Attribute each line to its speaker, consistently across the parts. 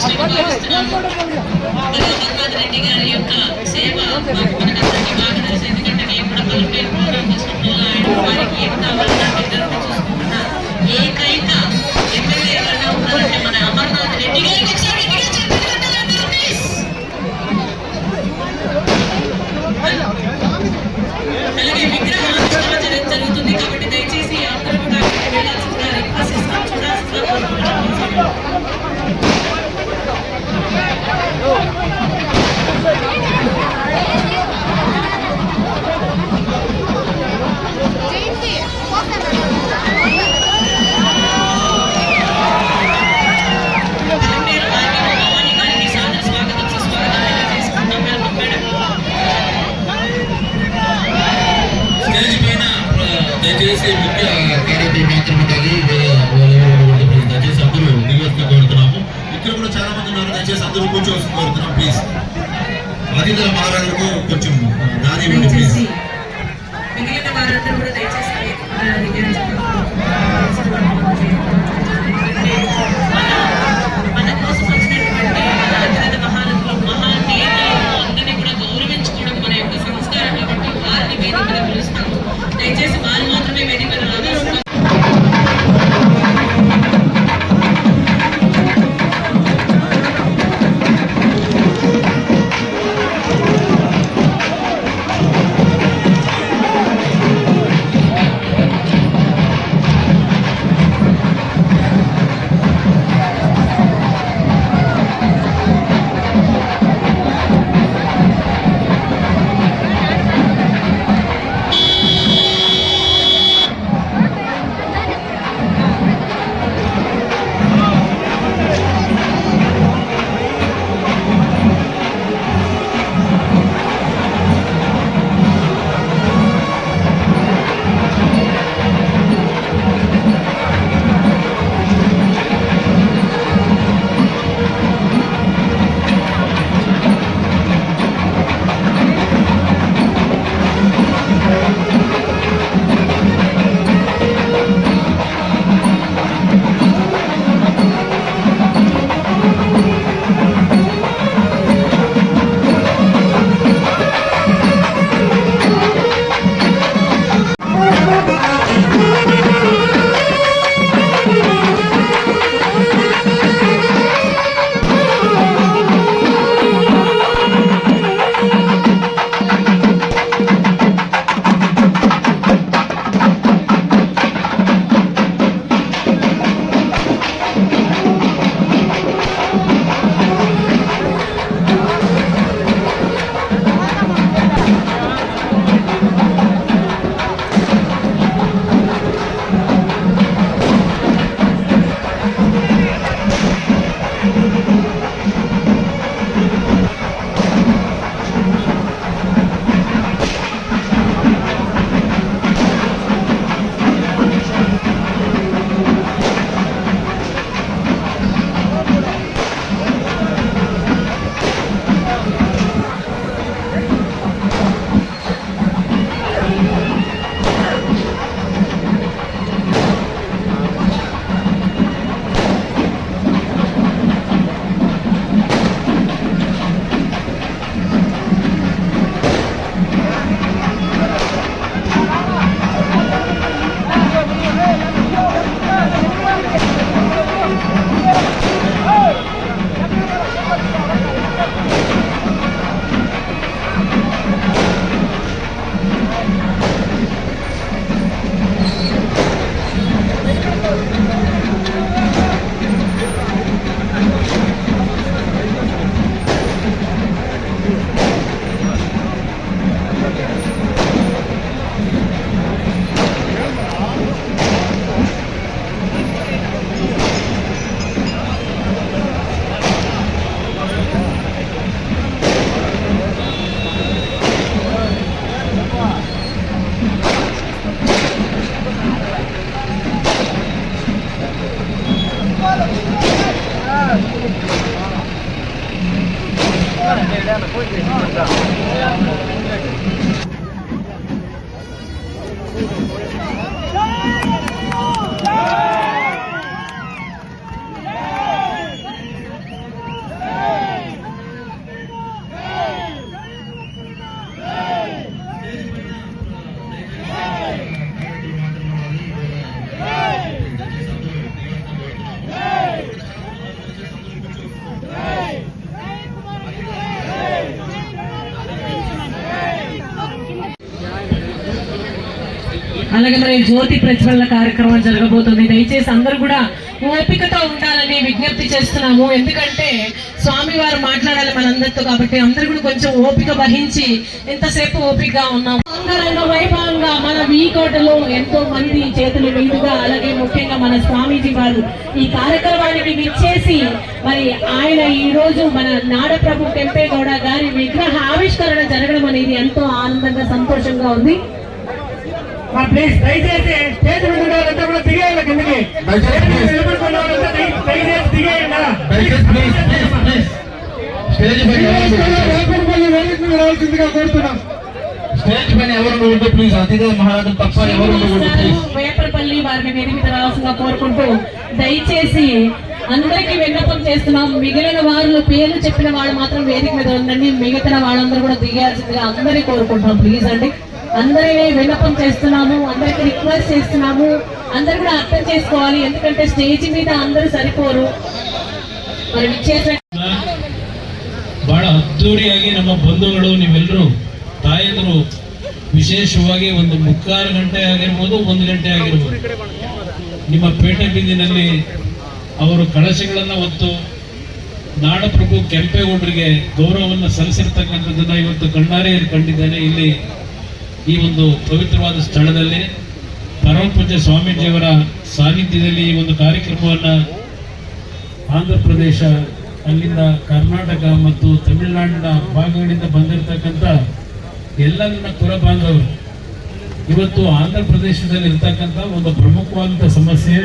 Speaker 1: అదృష్టంగా భావిస్తున్నాము. హనుమంత్ రెడ్డి గారి యొక్క సేవ మనకందరికీ బాగా తెలుసు. ఎందుకంటే నేను కూడా పలుపేరు ప్రోగ్రాం చేసినప్పుడు ఆయన వారికి ఏం కావాలన్నా దగ్గర చూసుకుంటున్న ఏకైక ఎమ్మెల్యే ఎవరైనా ఉన్నారంటే మన అమర్నాథ్ రెడ్డి గారికి ఒకసారి అలాగే విగ్రహం జరుగుతుంది కాబట్టి దయచేసి అందరూ కూడా వెళ్ళాల్సిందిగా రిక్వెస్ట్ చేస్తాం. చూడాల్సిందిగా
Speaker 2: దయచేసి ముఖ్య కార్యక్రమం మాత్రం ఉండాలి. దయచేసి అందరూ దిగొస్తూ కోరుతున్నాము. ఇక్కడ కూడా చాలా మంది ఉన్నారు. దయచేసి అందరూ కూర్చోవలసి కోరుతున్నాం. ప్లీజ్ అతిథుల మహారాజులకు కొంచెం దారి ఇవ్వండి ప్లీజ్.
Speaker 1: మిగిలిన వారందరూ కూడా దయచేసి మన కోసం వచ్చినటువంటి అతిరథ మహారథులు మహానేతలు అందరినీ కూడా గౌరవించుకోవడం మన యొక్క సంస్కారం కాబట్టి వారిని వేదిక మీద పిలుస్తాము. దయచేసి వాళ్ళు మాత్రమే వేదిక మీద రావాల్సింది. అలాగే మరి జ్యోతి ప్రజ్వలన కార్యక్రమం జరగబోతుంది. దయచేసి అందరూ కూడా ఓపికతో ఉండాలని విజ్ఞప్తి చేస్తున్నాము. ఎందుకంటే స్వామి వారు మాట్లాడాలి మనందరితో, కాబట్టి అందరూ కూడా కొంచెం ఓపిక వహించి ఎంతసేపు ఓపికగా ఉన్నాము. అంగరంగ వైభవంగా మన వీకోటలో ఎంతో మంది చేతుల మీదుగా, అలాగే ముఖ్యంగా మన స్వామీజీ వారు ఈ కార్యక్రమానికి విచ్చేసి మరి ఆయన ఈ రోజు మన నాడప్రభు కెంపేగౌడ గారి విగ్రహ ఆవిష్కరణ జరగడం అనేది ఎంతో ఆనందంగా సంతోషంగా ఉంది.
Speaker 3: ప్లీజ్ దయచేసి స్టేజ్ మీద వాళ్ళంతా కూడా దిగేయాలి కిందకి. నిలబడుకున్న వాళ్ళంతా దయచేసి దిగేయండి. రావాల్సిందిగా కోరుతున్నాం.
Speaker 2: స్టేజ్ పైన ఎవరు ఉంటే ప్లీజ్, అతిథి మహారాజు తప్ప ఎవరు
Speaker 1: వేపరపల్లి వారిని వేదిక మీద రావాల్సిందిగా కోరుకుంటూ దయచేసి అందరికీ విన్నపం చేస్తున్నాం. మిగిలిన వారు పేర్లు చెప్పిన వాళ్ళు మాత్రం వేదిక మీద ఉండండి, మిగతా వాళ్ళందరూ కూడా దిగాల్సిందిగా అందరినీ కోరుకుంటున్నాం. ప్లీజ్ అండి, అందరినీ విన్నపం చేస్తున్నాము, అందరికి రిక్వెస్ట్ చేస్తున్నాము. అందరు కూడా అర్థం చేసుకోవాలి, ఎందుకంటే స్టేజ్ మీద అందరూ ಸರಿಪೋರು. మరి విచ్చేసిన
Speaker 4: ಬಹಳ ಅದ್ದೂರಿಯಾಗಿ ನಮ್ಮ ಬಂಧುಗಳು ನೀವೆಲ್ಲರೂ ತಾಯಂದರು ವಿಶೇಷವಾಗಿ ಒಂದು 3/4 ಗಂಟೆ ಆಗಿರ್ಬೋದು, 1 ಗಂಟೆ ಆಗಿರ್ಬೋದು, ನಿಮ್ಮ ಪೇಟೆ ಬೀದಿನಲ್ಲಿ ಅವರು ಕಳಶಗಳನ್ನು ಹೊತ್ತು ನಾಡಪ್ರಭು ಕೆಂಪೇಗೌಡರಿಗೆ ಗೌರವವನ್ನು ಸಲ್ಲಿಸಿರ್ತಕ್ಕಂಥದ್ದನ್ನು ಇವತ್ತು ಕಣ್ಣಾರೆ ಕಂಡಿದ್ದೇನೆ. ಇಲ್ಲಿ ಈ ಒಂದು ಪವಿತ್ರವಾದ ಸ್ಥಳದಲ್ಲಿ ಪರಮ ಪೂಜ್ಯ ಸ್ವಾಮೀಜಿಯವರ ಸಾನ್ನಿಧ್ಯದಲ್ಲಿ ಈ ಒಂದು ಕಾರ್ಯಕ್ರಮವನ್ನು ಆಂಧ್ರ ಪ್ರದೇಶ, ಅಲ್ಲಿಂದ ಕರ್ನಾಟಕ ಮತ್ತು ತಮಿಳುನಾಡಿನ ಭಾಗಗಳಿಂದ ಬಂದಿರತಕ್ಕಂಥ ಎಲ್ಲ ನನ್ನ ಕುಲ ಬಾಂಧವರು ಇವತ್ತು ಆಂಧ್ರ ಪ್ರದೇಶದಲ್ಲಿ ಇರ್ತಕ್ಕಂಥ ಒಂದು ಪ್ರಮುಖವಾದಂಥ ಸಮಸ್ಯೆ,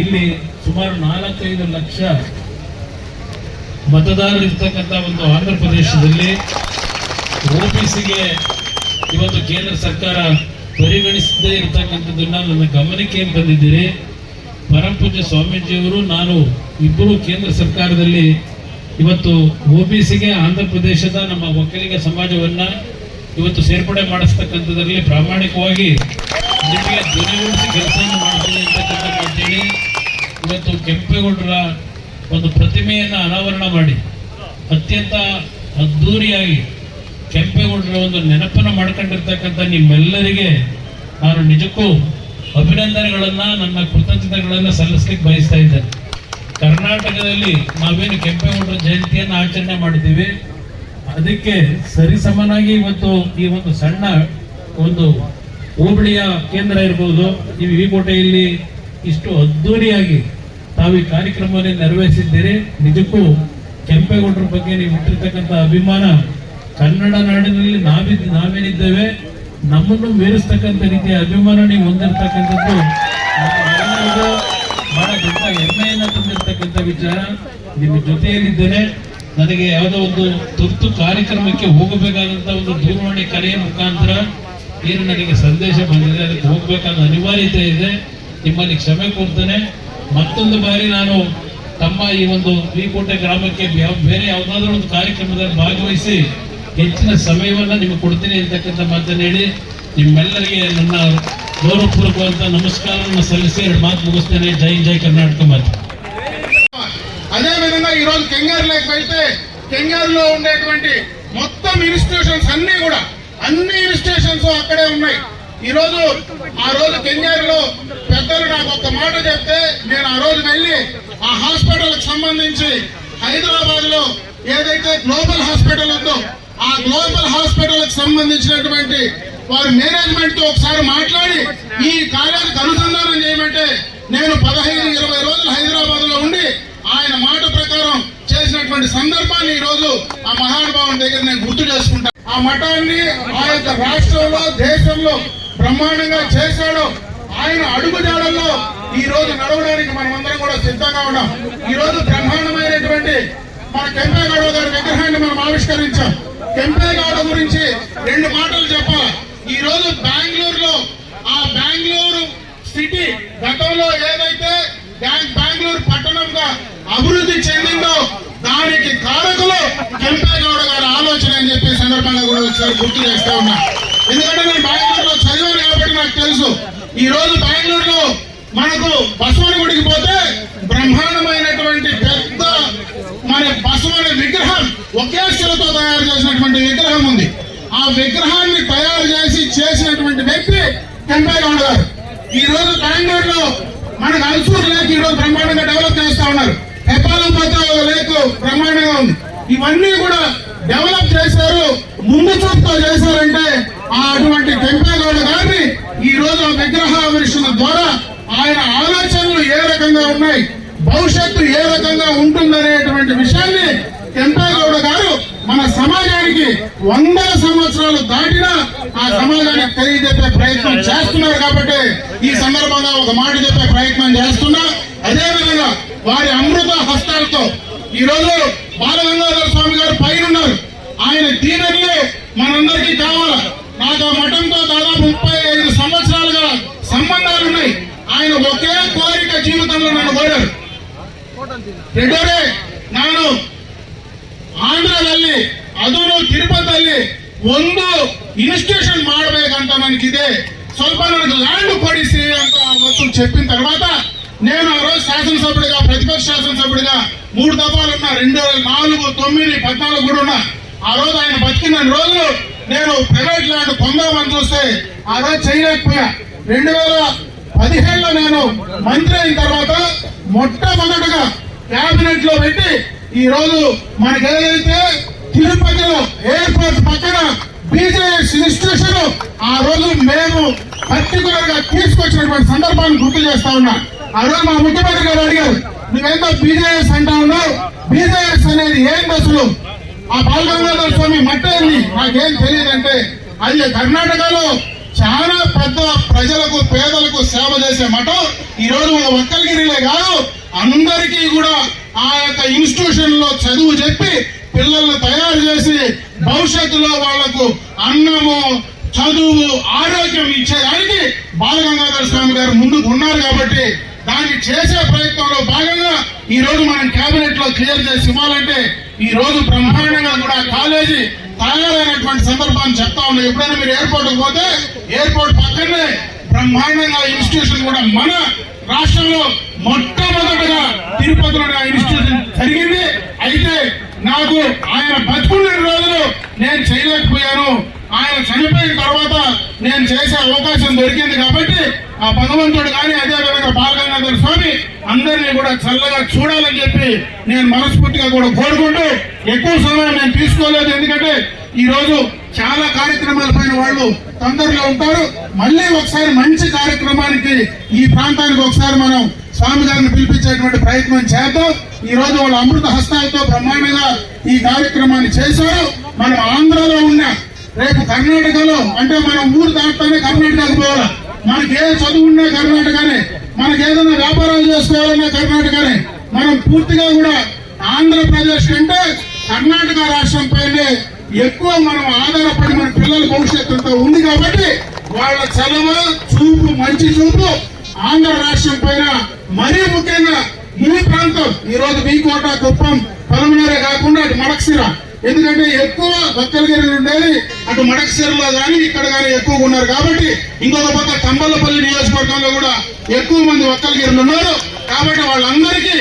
Speaker 4: ಇಲ್ಲಿ ಸುಮಾರು 4-5 ಲಕ್ಷ ಮತದಾರರು ಇರ್ತಕ್ಕಂಥ ಒಂದು ಆಂಧ್ರ ಪ್ರದೇಶದಲ್ಲಿ OBCಗೆ ಇವತ್ತು ಕೇಂದ್ರ ಸರ್ಕಾರ ಪರಿಗಣಿಸದೇ ಇರತಕ್ಕಂಥದ್ದನ್ನ ನನ್ನ ಗಮನಕ್ಕೆ ಬಂದಿದ್ದೀರಿ. ಪರಮ ಪೂಜ್ಯ ಸ್ವಾಮೀಜಿಯವರು ನಾನು ಇಬ್ಬರು ಕೇಂದ್ರ ಸರ್ಕಾರದಲ್ಲಿ ಇವತ್ತು OBCಗೆ ಆಂಧ್ರ ಪ್ರದೇಶದ ನಮ್ಮ ಒಕ್ಕಲಿಗ ಸಮಾಜವನ್ನ ಇವತ್ತು ಸೇರ್ಪಡೆ ಮಾಡಿಸ್ತಕ್ಕಂಥದ್ರಲ್ಲಿ ಪ್ರಾಮಾಣಿಕವಾಗಿ ನಿಮಗೆ ಧ್ವನಿಗೂಡಿಸಿ ಕೆಲಸವನ್ನು ಮಾಡ್ತೀನಿ ಅಂತಕ್ಕಂಥ ಮಾತೇಳಿ ಇವತ್ತು ಕೆಂಪೇಗೌಡರ ಒಂದು ಪ್ರತಿಮೆಯನ್ನು ಅನಾವರಣ ಮಾಡಿ ಅತ್ಯಂತ ಅದ್ಧೂರಿಯಾಗಿ ಕೆಂಪೇಗೌಡರ ಒಂದು ನೆನಪನ್ನು ಮಾಡ್ಕೊಂಡಿರ್ತಕ್ಕಂಥ ನಿಮ್ಮೆಲ್ಲರಿಗೆ ನಾನು ನಿಜಕ್ಕೂ ಅಭಿನಂದನೆಗಳನ್ನ, ನನ್ನ ಕೃತಜ್ಞತೆಗಳನ್ನು ಸಲ್ಲಿಸ್ಲಿಕ್ಕೆ ಬಯಸ್ತಾ ಇದ್ದೇನೆ. ಕರ್ನಾಟಕದಲ್ಲಿ ನಾವೇನು ಕೆಂಪೇಗೌಡರ ಜಯಂತಿಯನ್ನು ಆಚರಣೆ ಮಾಡ್ತೀವಿ, ಅದಕ್ಕೆ ಸರಿಸಮನಾಗಿ ಇವತ್ತು ಈ ಒಂದು ಸಣ್ಣ ಒಂದು ಹೋಬಳಿಯ ಕೇಂದ್ರ ಇರ್ಬೋದು, ಈ ವಿಕೋಟೆಯಲ್ಲಿ ಇಷ್ಟು ಅದ್ದೂರಿಯಾಗಿ ತಾವು ಈ ಕಾರ್ಯಕ್ರಮವನ್ನು ನೆರವೇರಿಸಿದ್ದೀರಿ. ನಿಜಕ್ಕೂ ಕೆಂಪೇಗೌಡರ ಬಗ್ಗೆ ನೀವು ಇಟ್ಟಿರ್ತಕ್ಕಂಥ ಅಭಿಮಾನ, ಕನ್ನಡ ನಾಡಿನಲ್ಲಿ ನಾವೇನಿದ್ದೇವೆ ನಮ್ಮನ್ನು ಮೀರಿಸ್ತಕ್ಕಂಥ ರೀತಿಯ ಅಭಿಮಾನ ನೀವು ಹೊಂದಿರತಕ್ಕಂಥದ್ದು ನಮ್ಮೆಲ್ಲರಿಗೂ ಬಹಳ ದೊಡ್ಡ ಹೆಮ್ಮೆಯನ್ನು ತಂದಿರತಕ್ಕಂಥ ವಿಚಾರ. ನಿಮ್ಮ ಜೊತೆಯಲ್ಲಿದ್ದೇನೆ. ನನಗೆ ಯಾವುದೋ ಒಂದು ತುರ್ತು ಕಾರ್ಯಕ್ರಮಕ್ಕೆ ಹೋಗಬೇಕಾದಂಥ ಒಂದು ದೂರವಾಣಿ ಕರೆಯ ಮುಖಾಂತರ ಏನು ನನಗೆ ಸಂದೇಶ ಬಂದಿದೆ, ಅದಕ್ಕೆ ಹೋಗಬೇಕಾದ ಅನಿವಾರ್ಯತೆ ಇದೆ. ನಿಮ್ಮಲ್ಲಿ ಕ್ಷಮೆ ಕೋರ್ತೇನೆ. ಮತ್ತೊಂದು ಬಾರಿ ನಾನು ತಮ್ಮ ಈ ಒಂದು ವಿಕೋಟೆ ಗ್ರಾಮಕ್ಕೆ ಬೇರೆ ಯಾವುದಾದ್ರೂ ಒಂದು ಕಾರ್ಯಕ್ರಮದಲ್ಲಿ ಭಾಗವಹಿಸಿ ಹೆಚ್ಚಿನ ಸಮಯವನ್ನು ನಿಮಗೆ ಕೊಡ್ತೀನಿ ಅಂತಕ್ಕಂಥ ಮಾತನ್ನು ಹೇಳಿ ನಿಮ್ಮೆಲ್ಲರಿಗೆ ನನ್ನ ಗೌರವಪೂರ್ವಕವಾದ ನಮಸ್ಕಾರವನ್ನು సల్లిసి 2 ಮಾತು ముగిస్తేనే జై జై కర్ణాటక మాత.
Speaker 3: అదే విధంగా ఈ రోజు కెంగారులోకి వెళ్తే కెంగారులో ఉండేటువంటి మొత్తం ఇన్స్టిట్యూషన్స్ అన్ని ఇన్స్టిట్యూషన్స్ అక్కడే ఉన్నాయి. ఈ రోజు ఆ రోజు కెంగారులో పెద్దలు నాకు ఒక మాట చెప్తే నేను ఆ రోజు వెళ్ళి ఆ హాస్పిటల్ కి సంబంధించి హైదరాబాద్ లో ఏదైతే గ్లోబల్ హాస్పిటల్ ఉందో ఆ గ్లోబల్ హాస్పిటల్ కి సంబంధించినటువంటి వారి మేనేజ్మెంట్ తో ఒకసారి మాట్లాడి ఈ కాలేజీకి అనుసంధానం చేయమంటే నేను 15-20 రోజులు హైదరాబాద్ లో ఉండి ఆయన మాట ప్రకారం చేసినటువంటి సందర్భాన్ని ఈ రోజు ఆ మహానుభావుని దగ్గర నేను గుర్తు చేసుకుంటాను. ఆ మఠాన్ని ఆ యొక్క రాష్ట్రంలో, దేశంలో బ్రహ్మాండంగా చేశాడు. ఆయన అడుగుజాడల్లో ఈ రోజు నడవడానికి మనమందరం కూడా సిద్ధంగా ఉన్నాం. ఈ రోజు బ్రహ్మాండమైనటువంటి మన కెంపేగౌడ గారి విగ్రహాన్ని మనం ఆవిష్కరించాం. కెంపేగౌడ గురించి 2 మాటలు చెప్పాలి. ఈ రోజు బెంగళూరులో ఆ బెంగళూరు సిటీ గతంలో ఏదైతే బెంగళూరు పట్టణంగా అభివృద్ధి చెందిందో దానికి కారకులు కెంపేగౌడ గారి ఆలోచన అని చెప్పి సందర్భంగా కూడా ఒకసారి గుర్తు చేస్తా ఉన్నా. ఎందుకంటే నేను బెంగళూరులో చదివాను కాబట్టి నాకు తెలుసు. ఈ రోజు బెంగళూరులో మనకు బసవని గుడికి పోతే బ్రహ్మాండమైనటువంటి పెద్ద మన బసవని విగ్రహం ఒకే శిలతో తయారు చేసినటువంటి విగ్రహం ఉంది. ఆ విగ్రహాన్ని తయారు చేసినటువంటి వ్యక్తి ಕೆಂಪేగౌడ గారు. ఈ రోజు బెంగళూరులో మనకు అల్సూర్ లేక్ ఈ రోజు బ్రహ్మాండంగా డెవలప్ చేస్తా ఉన్నారు. హెపాలోపత లేక్ బ్రహ్మాండంగా ఉంది. ఇవన్నీ కూడా డెవలప్ చేశారు, ముందు చూపుతో చేశారంటే అటువంటి ಕೆಂಪేగౌడ గారిని ఈ రోజు విగ్రహావిష్కరణ ద్వారా ఆయన ఆలోచనలు ఏ రకంగా ఉన్నాయి, భవిష్యత్తు ఏ రకంగా ఉంటుందనేటువంటి విషయాన్ని ಕೆಂಪేగౌడ గారు మన సమాజానికి 100 సంవత్సరాలు దాటినా ఆ సమాజానికి తెలియజెప్పే ప్రయత్నం చేస్తున్నారు. కాబట్టి ఈ సందర్భంగా ఒక మాట చెప్పే ప్రయత్నం చేస్తున్నా. అదేవిధంగా వారి అమృత హస్తాలతో ఈ రోజు బాలగంగాధర స్వామి గారు పైన ఉన్నారు. ఆయన దీవెనలే మనందరికీ కావాలి. నాకు ఆ మఠంతో దాదాపు 35 సంవత్సరాలుగా సంబంధాలు ఉన్నాయి. ఆయన ఒకే కోరిక జీవితంలో నన్ను కోరారు. రెండోదే, ನಾನು ಆಂಧ್ರದಲ್ಲಿ ಅದನ್ನು ತಿರುಪತಿಯಲ್ಲಿ ಒಂದು ಇನ್ಸ್ಟಿಟ್ಯೂಷನ್ ಮಾಡಬೇಕಂತ ನನಗಿದೆ, ಸ್ವಲ್ಪ ನನಗೆ ಲ್ಯಾಂಡ್ ಕೊಡಿಸಿ ಅಂತ ಅವತ್ತು చెప్పిన తర్వాత నేను ఆ రోజు శాసనసభ్యుడిగా, ప్రతిపక్ష శాసనసభ్యుడిగా 3 దఫాలు ఉన్నా. 2004, 9, 14 కూడా ఉన్నా. ఆ రోజు ఆయన బతికిన రోజులు నేను ప్రైవేట్ ల్యాండ్ పొందామని చూస్తే ఆ రోజు చేయలేకపోయా. 2017లో నేను మంత్రి అయిన తర్వాత మొట్టమొదటిగా క్యాబినెట్ లో పెట్టి ఈ రోజు మనకి ఏదైతే తిరుపతిలో ఎయిర్పోర్ట్ పక్కన బీజేఎస్ ఇన్స్టిట్యూషన్ ఆ రోజు మేము పర్టికులర్ గా తీసుకొచ్చినటువంటి సందర్భాన్ని గుర్తు చేస్తా ఉన్నా. ఆ రోజు మా ముఖ్యమంత్రి గారు అడిగారు, నువ్వేంతో బీజేఎస్ అంటా ఉన్నావు, బీజేఎస్ అనేది ఏంటి అసలు, ఆ బాలగంగాధర స్వామి మట్టేంది నాకేం తెలియదంటే, అది కర్ణాటకలో చాలా పెద్ద ప్రజలకు, పేదలకు సేవ చేసే మఠం. ఈ రోజు మన ఒక్కలిగిరిలే కాదు, అందరికీ కూడా ఆ యొక్క ఇన్స్టిట్యూషన్ లో చదువు చెప్పి పిల్లల్ని తయారు చేసి భవిష్యత్తులో వాళ్లకు అన్నము, చదువు, ఆరోగ్యం ఇచ్చేదానికి బాలగంగాధర స్వామి గారు ముందుకు ఉన్నారు. కాబట్టి దాన్ని చేసే ప్రయత్నంలో భాగంగా ఈ రోజు మనం కేబినెట్ లో క్లియర్ చేసి ఇవ్వాలంటే ఈ రోజు బ్రహ్మాండంగా కూడా కాలేజీ తయారైనటువంటి సందర్భాన్ని చెప్తా ఉన్నాం. ఎప్పుడైనా మీరు ఎయిర్పోర్ట్ పోతే ఎయిర్పోర్ట్ పక్కనే బ్రహ్మాండంగా ఇన్స్టిట్యూషన్ కూడా మన రాష్ట్రంలో మొట్టమొదటిగా తిరుపతిలోని ఆ ఇన్స్టిట్యూషన్ జరిగింది. అయితే నాకు ఆయన బతుకున్న రోజులు నేను చేయలేకపోయాను, ఆయన చనిపోయిన తర్వాత నేను చేసే అవకాశం దొరికింది. కాబట్టి ఆ భగవంతుడు కానీ అదేవిధంగా బాలగంగాధర స్వామి అందరినీ కూడా చల్లగా చూడాలని చెప్పి నేను మనస్ఫూర్తిగా కూడా కోరుకుంటూ, ఎక్కువ సమయం నేను తీసుకోలేదు. ఎందుకంటే ఈ రోజు చాలా కార్యక్రమాల పైన వాళ్ళు తొందరలో ఉంటారు. మళ్ళీ ఒకసారి మంచి కార్యక్రమానికి ఈ ప్రాంతానికి ఒకసారి మనం స్వామి గారిని పిలిపించేటువంటి ప్రయత్నం చేద్దాం. ఈ రోజు వాళ్ళ అమృత హస్తాలతో బ్రహ్మాండంగా ఈ కార్యక్రమాన్ని చేశారు. మనం ఆంధ్రలో ఉన్న రేపు కర్ణాటకలో అంటే మనం ఊరు దాటుతానే కర్ణాటకకు పోవాలి, మనకి ఏ చదువు ఉన్నా కర్ణాటకనే, మనకి ఏదైనా వ్యాపారాలు చేసుకోవాలన్నా కర్ణాటకనే. మనం పూర్తిగా కూడా ఆంధ్రప్రదేశ్ కంటే కర్ణాటక రాష్ట్రం పైనే ఎక్కువ మనం ఆధారపడి మన పిల్లల భవిష్యత్తుతో ఉంది. కాబట్టి వాళ్ళ చలవ చూపు, మంచి చూపు ఆంధ్ర రాష్ట్రం పైన, మరీ ముఖ్యంగా ఈ ప్రాంతం ఈ రోజు బీకోట, కుప్పం, పలమనేరే కాకుండా అటు మడకశిర, ఎందుకంటే ఎక్కువ ఒక్కలగిరి ఉండేది అటు మడకశిరలో కానీ ఇక్కడ కానీ ఎక్కువగా ఉన్నారు. కాబట్టి ఇంకొక పక్క తంబలపల్లి నియోజకవర్గంలో కూడా ఎక్కువ మంది ఒక్కలగిరిలు ఉన్నారు. కాబట్టి వాళ్ళందరికీ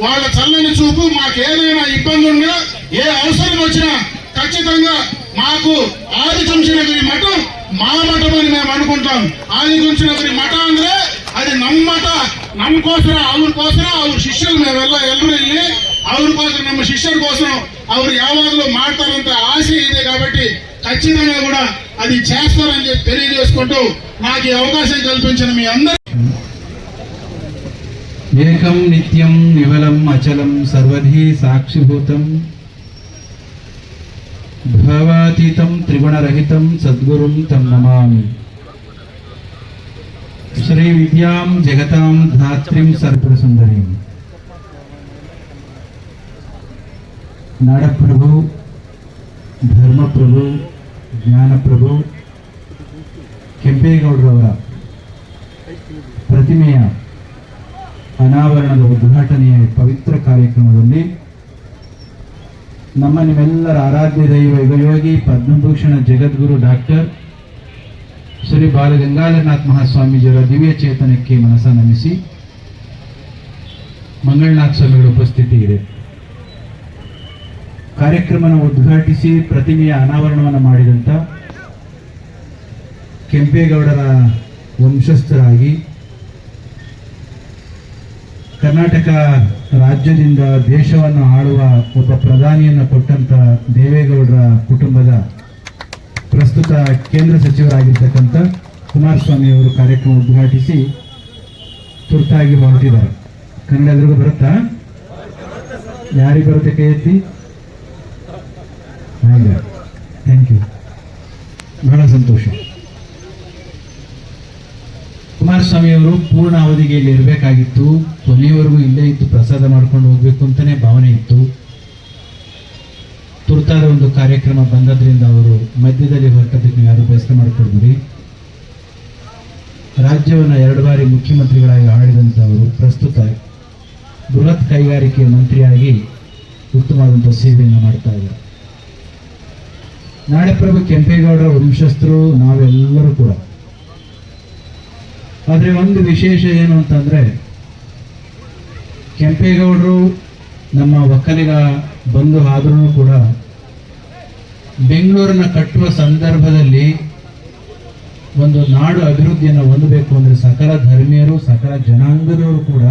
Speaker 3: వాళ్ళ చల్లని చూపు, మాకు ఏదైనా ఇబ్బంది ఉన్నా, ఏ అవసరం వచ్చినా ఖచ్చితంగా మాకు ఆదిచుంచనగిరి మఠం మా మఠం అని మేము అనుకుంటాం. ಆದಿಚುಂಚನಗಿರಿ ಮಠ ಅಂದ್ರೆ ಅದು ನಮ್ಮ ಮಠ, ನಮಗೋಸ್ಕರ ಅವ್ರಿಗೋಸ್ಕರ ಅವ್ರ ಶಿಷ್ಯರು ನಾವೆಲ್ಲ ಎಲ್ಲರೂ ಇಲ್ಲಿ ಅವ್ರಿಗೋಸ್ಕರ ನಮ್ಮ ಶಿಷ್ಯರ కోసం ಅವರು ಯಾವಾಗಲೂ ಮಾಡ್ತಾರಂತ ఆశ ಇದೆ. కాబట్టి ఖచ్చితంగా కూడా అది చేస్తారని చెప్పి తెలియజేసుకుంటూ నాకు ఈ అవకాశం కల్పించిన మీ అందరూ
Speaker 5: ఏకం నిత్యం నివలం అచలం సర్వధి సాక్షిభూతం భవాతీతం త్రిగుణరహితం సద్గురుం తం నమామి. శ్రీ విద్యాం జగతాం ధాత్రిం సర్వసుందరీం. ನಾಡಪ್ರಭು, ಧರ್ಮಪ್ರಭು, ಜ್ಞಾನಪ್ರಭು ಕೆಂಪೇಗೌಡರವರ ಪ್ರತಿಮೆಯ ಅನಾವರಣದ ಉದ್ಘಾಟನೆಯ ಪವಿತ್ರ ಕಾರ್ಯಕ್ರಮದಲ್ಲಿ ನಮ್ಮ ನಿಮ್ಮೆಲ್ಲರ ಆರಾಧ್ಯ ದೈವ ಯುಗಯೋಗಿ ಪದ್ಮಭೂಷಣ ಜಗದ್ಗುರು ಡಾಕ್ಟರ್ ಶ್ರೀ ಬಾಲಗಂಗಾಧರನಾಥ ಮಹಾಸ್ವಾಮೀಜಿಯವರ ದಿವ್ಯ ಚೇತನಕ್ಕೆ ಮನಸ ನಮಿಸಿ ಮಂಗಳನಾಥ ಸ್ವಾಮಿಗಳ ಉಪಸ್ಥಿತಿ ಇದೆ. ಕಾರ್ಯಕ್ರಮವನ್ನು ಉದ್ಘಾಟಿಸಿ ಪ್ರತಿಮೆಯ ಅನಾವರಣವನ್ನು ಮಾಡಿದಂಥ ಕೆಂಪೇಗೌಡರ ವಂಶಸ್ಥರಾಗಿ ಕರ್ನಾಟಕ ರಾಜ್ಯದಿಂದ ದೇಶವನ್ನು ಆಳುವ ಒಬ್ಬ ಪ್ರಧಾನಿಯನ್ನು ಕೊಟ್ಟಂತ ದೇವೇಗೌಡರ ಕುಟುಂಬದ ಪ್ರಸ್ತುತ ಕೇಂದ್ರ ಸಚಿವರಾಗಿರ್ತಕ್ಕಂಥ ಕುಮಾರಸ್ವಾಮಿ ಅವರು ಕಾರ್ಯಕ್ರಮ ಉದ್ಘಾಟಿಸಿ ತುರ್ತಾಗಿ ಹೊರಟಿದ್ದಾರೆ. ಕನ್ನಡ ಎಲ್ರಿಗೂ ಬರುತ್ತಾ? ಯಾರಿಗೆ ಬರುತ್ತೆ ಕೈ ಎತ್ತಿ? ಥ್ಯಾಂಕ್ ಯು, ಬಹಳ ಸಂತೋಷ. ಕುಮಾರಸ್ವಾಮಿ ಅವರು ಪೂರ್ಣ ಅವಧಿಗೆ ಇಲ್ಲಿ ಇರಬೇಕಾಗಿತ್ತು, ಕೊನೆಯವರೆಗೂ ಇಲ್ಲೇ ಇದ್ದು ಪ್ರಸಾದ ಮಾಡ್ಕೊಂಡು ಹೋಗ್ಬೇಕು ಅಂತಾನೆ ಭಾವನೆ ಇತ್ತು. ತುರ್ತಾದ ಒಂದು ಕಾರ್ಯಕ್ರಮ ಬಂದದ್ರಿಂದ ಅವರು ಮಧ್ಯದಲ್ಲಿ ಹೊರಟದಕ್ಕೆ ನೀವು ಯಾರು ಬೇಸರ ಮಾಡಿಕೊಡ್ಬಿಡಿ. ರಾಜ್ಯವನ್ನು 2 ಬಾರಿ ಮುಖ್ಯಮಂತ್ರಿಗಳಾಗಿ ಆಳಿದಂಥವರು ಪ್ರಸ್ತುತ ಬೃಹತ್ ಕೈಗಾರಿಕೆ ಮಂತ್ರಿಯಾಗಿ ಉತ್ತಮವಾದಂಥ ಸೇವೆಯನ್ನು ಮಾಡ್ತಾ ಇದ್ದಾರೆ. ನಾಡಪ್ರಭು ಕೆಂಪೇಗೌಡರ ವಂಶಸ್ಥರು ನಾವೆಲ್ಲರೂ ಕೂಡ. ಆದರೆ ಒಂದು ವಿಶೇಷ ಏನು ಅಂತಂದರೆ, ಕೆಂಪೇಗೌಡರು ನಮ್ಮ ಒಕ್ಕಲಿಗ ಬಂಧು ಆದ್ರೂ ಕೂಡ ಬೆಂಗಳೂರನ್ನ ಕಟ್ಟುವ ಸಂದರ್ಭದಲ್ಲಿ ಒಂದು ನಾಡು ಅಭಿವೃದ್ಧಿಯನ್ನು ಹೊಂದಬೇಕು ಅಂದರೆ ಸಕಲ ಧರ್ಮೀಯರು ಸಕಲ ಜನಾಂಗದವರು ಕೂಡ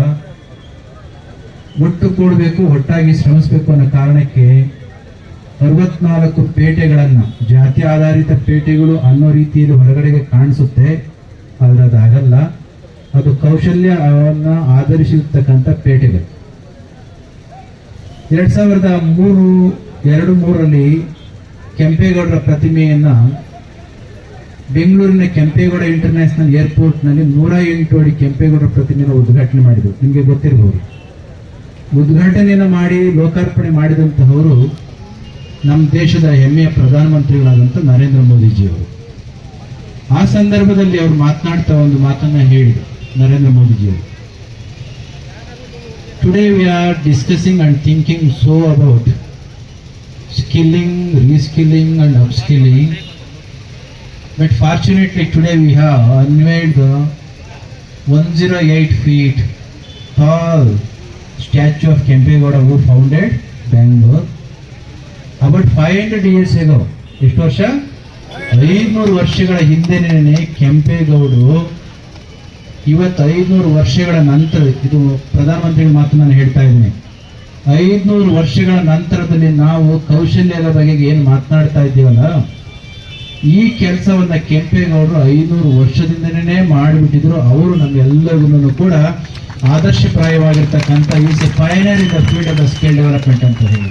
Speaker 5: ಒಟ್ಟು ಕೂಡಬೇಕು, ಒಟ್ಟಾಗಿ ಶ್ರಮಿಸಬೇಕು ಅನ್ನೋ ಕಾರಣಕ್ಕೆ 64 ಪೇಟೆಗಳನ್ನು ಜಾತಿ ಆಧಾರಿತ ಪೇಟೆಗಳು ಅನ್ನೋ ರೀತಿಯಲ್ಲಿ ಹೊರಗಡೆಗೆ ಕಾಣಿಸುತ್ತೆ. ಆದರೆ ಅದಾಗಲ್ಲ, ಅದು ಕೌಶಲ್ಯವನ್ನು ಆಧರಿಸಿರ್ತಕ್ಕಂಥ ಪೇಟೆಗಳು. 2003ರಲ್ಲಿ ಕೆಂಪೇಗೌಡರ ಪ್ರತಿಮೆಯನ್ನು ಬೆಂಗಳೂರಿನ ಕೆಂಪೇಗೌಡ ಇಂಟರ್ನ್ಯಾಷನಲ್ ಏರ್ಪೋರ್ಟ್ನಲ್ಲಿ 108 ಅಡಿ ಕೆಂಪೇಗೌಡರ ಪ್ರತಿಮೆಯನ್ನು ಉದ್ಘಾಟನೆ ಮಾಡಿದರು. ನಿಮಗೆ ಗೊತ್ತಿರಬಹುದು. ಉದ್ಘಾಟನೆಯನ್ನು ಮಾಡಿ ಲೋಕಾರ್ಪಣೆ ಮಾಡಿದಂತಹವರು ನಮ್ಮ ದೇಶದ ಹೆಮ್ಮೆಯ ಪ್ರಧಾನಮಂತ್ರಿಗಳಾದಂಥ ನರೇಂದ್ರ ಮೋದಿಜಿಯವರು. ಆ ಸಂದರ್ಭದಲ್ಲಿ ಅವರು ಮಾತನಾಡ್ತಾ ಒಂದು ಮಾತನ್ನ ಹೇಳಿದರು ನರೇಂದ್ರ ಮೋದಿಜಿಯವರು. Today we are discussing and thinking so about skilling, reskilling and upskilling. But fortunately today we have unveiled the 108 feet tall statue of Kempegowda who founded Bangalore. About 500 years ago, ಎಷ್ಟು ವರ್ಷ? 500 ವರ್ಷಗಳ ಹಿಂದೆನೇ ಕೆಂಪೇಗೌಡರು, ಇವತ್ತು 500 ವರ್ಷಗಳ ನಂತರ, ಇದು ಪ್ರಧಾನಮಂತ್ರಿಗಳ ಮಾತು ನಾನು ಹೇಳ್ತಾ ಇದ್ದೀನಿ, 500 ವರ್ಷಗಳ ನಂತರದಲ್ಲಿ ನಾವು ಕೌಶಲ್ಯದ ಬಗೆಗೆ ಏನು ಮಾತನಾಡ್ತಾ ಇದ್ದೀವಲ್ಲ, ಈ ಕೆಲಸವನ್ನ ಕೆಂಪೇಗೌಡರು 500 ವರ್ಷದಿಂದನೇ ಮಾಡಿಬಿಟ್ಟಿದ್ರು. ಅವರು ನಮ್ಮೆಲ್ಲರಿಗೂ ಕೂಡ ಆದರ್ಶಪ್ರಾಯವಾಗಿರ್ತಕ್ಕಂಥ is a pioneer in the field of the skill development ಅಂತ ಹೇಳಿ.